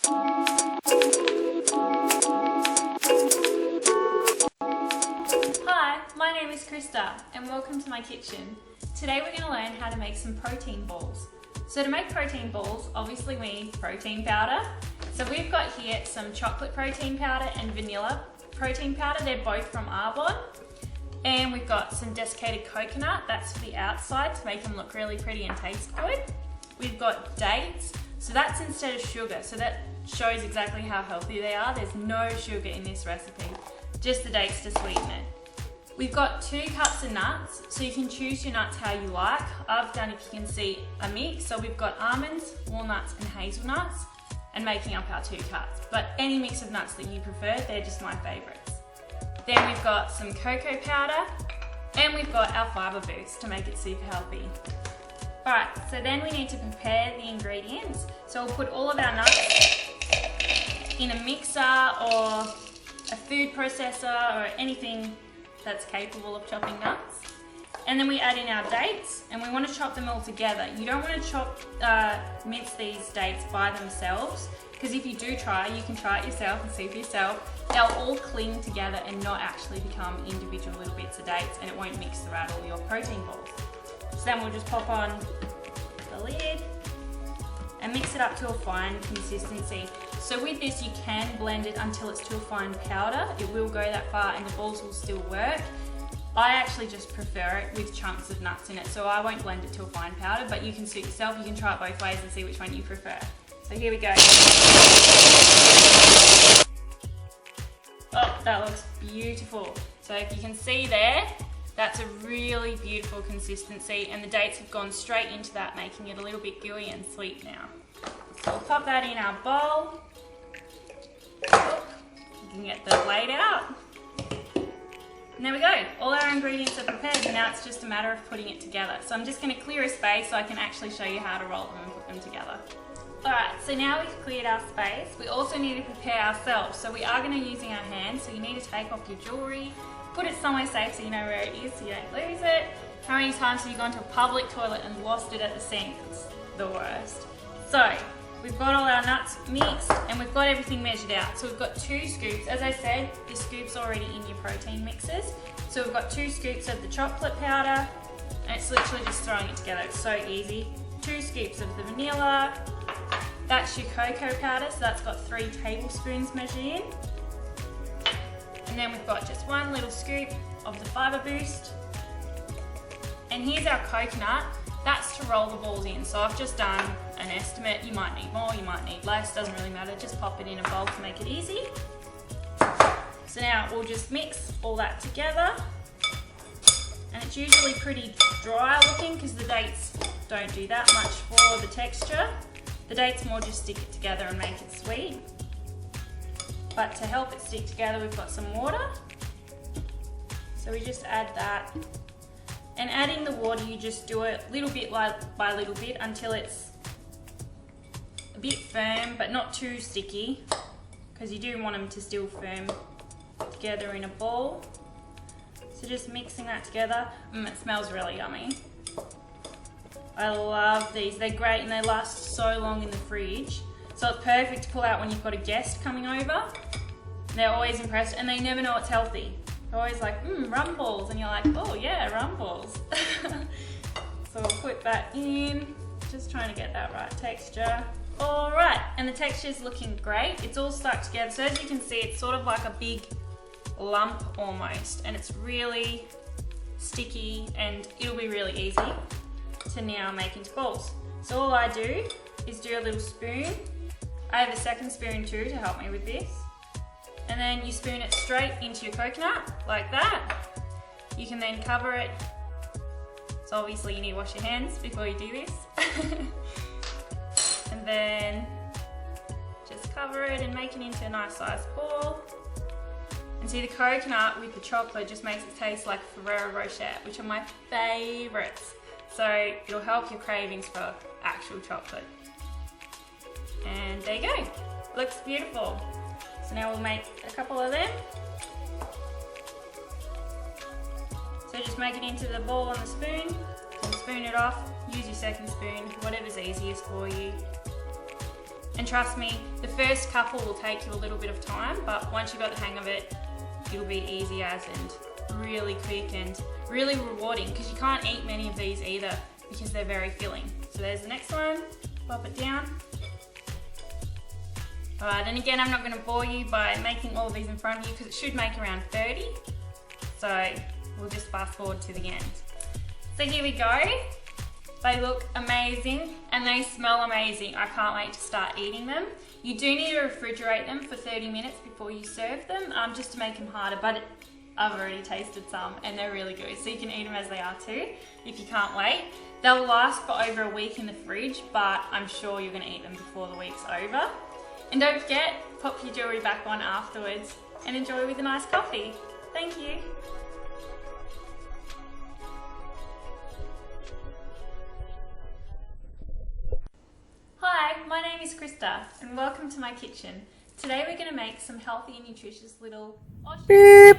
Hi, my name is Krista and welcome to my kitchen. Today we're going to learn how to make some protein balls. So to make protein balls, obviously we need protein powder. So we've got here some chocolate protein powder and vanilla protein powder. They're both from Arbonne. And we've got some desiccated coconut, that's for the outside to make them look really pretty and taste good. We've got dates, so that's instead of sugar, so that shows exactly how healthy they are. There's no sugar in this recipe, just the dates to sweeten it. We've got 2 cups of nuts, so you can choose your nuts how you like. I've done, if you can see, a mix, so we've got almonds, walnuts and hazelnuts, and making up our 2 cups. But any mix of nuts that you prefer, they're just my favourites. Then we've got some cocoa powder, and we've got our fibre boost to make it super healthy. Alright, so then we need to prepare the ingredients. So we'll put all of our nuts in a mixer or a food processor or anything that's capable of chopping nuts. And then we add in our dates, and we want to chop them all together. You don't want to mince these dates by themselves, because if you do try, you can try it yourself and see for yourself, they'll all cling together and not actually become individual little bits of dates, and it won't mix around all your protein balls. So then we'll just pop on the lid and mix it up to a fine consistency. So with this you can blend it until it's to a fine powder. It will go that far and the balls will still work. I actually just prefer it with chunks of nuts in it, so I won't blend it to a fine powder, but you can suit yourself. You can try it both ways and see which one you prefer. So here we go. Oh, that looks beautiful. So if you can see there, that's a really beautiful consistency, and the dates have gone straight into that, making it a little bit gooey and sweet now. So we'll pop that in our bowl. You can get the blade out. And there we go, all our ingredients are prepared, and now it's just a matter of putting it together. So I'm just going to clear a space so I can actually show you how to roll them and put them together. Alright, so now we've cleared our space, we also need to prepare ourselves. So we are going to be using our hands, so you need to take off your jewellery, put it somewhere safe so you know where it is so you don't lose it. How many times have you gone to a public toilet and lost it at the sink? It's the worst. So we've got all our nuts mixed and we've got everything measured out. So we've got 2 scoops. As I said, this scoop's already in your protein mixes. So we've got 2 scoops of the chocolate powder, and it's literally just throwing it together. It's so easy. 2 scoops of the vanilla. That's your cocoa powder, so that's got 3 tablespoons measured in. And then we've got just 1 little scoop of the fibre boost. And here's our coconut. That's to roll the balls in. So I've just done an estimate. You might need more, you might need less, doesn't really matter. Just pop it in a bowl to make it easy. So now we'll just mix all that together. And it's usually pretty dry looking because the dates don't do that much for the texture. The dates more just stick it together and make it sweet. But to help it stick together, we've got some water. So we just add that. And adding the water, you just do it little bit by little bit until it's a bit firm, but not too sticky, because you do want them to still firm together in a ball. So just mixing that together. It smells really yummy. I love these. They're great and they last so long in the fridge. So it's perfect to pull out when you've got a guest coming over. They're always impressed and they never know it's healthy. They're always like, rum balls, and you're like, oh yeah, rum balls. So we'll put that in, just trying to get that right texture. All right, and the texture's looking great. It's all stuck together. So as you can see, it's sort of like a big lump almost, and it's really sticky and it'll be really easy to now make into balls. So all I do is do a little spoon. I have a second spoon too to help me with this. And then you spoon it straight into your coconut, like that. You can then cover it. So obviously you need to wash your hands before you do this. And then just cover it and make it into a nice sized ball. And see, the coconut with the chocolate just makes it taste like Ferrero Rocher, which are my favourites. So it'll help your cravings for actual chocolate. And there you go, looks beautiful. So now we'll make a couple of them. So just make it into the ball on the spoon, and spoon it off. Use your second spoon, whatever's easiest for you. And trust me, the first couple will take you a little bit of time, but once you've got the hang of it, it'll be easy as and really quick and really rewarding, because you can't eat many of these either because they're very filling. So there's the next one, pop it down. Alright, and again, I'm not going to bore you by making all of these in front of you because it should make around 30. So we'll just fast forward to the end. So here we go. They look amazing and they smell amazing. I can't wait to start eating them. You do need to refrigerate them for 30 minutes before you serve them, just to make them harder, but I've already tasted some and they're really good. So you can eat them as they are too, if you can't wait. They'll last for over a week in the fridge, but I'm sure you're going to eat them before the week's over. And don't forget, pop your jewellery back on afterwards and enjoy with a nice coffee. Thank you. Hi, my name is Krista and welcome to my kitchen. Today we're going to make some healthy and nutritious little Beep.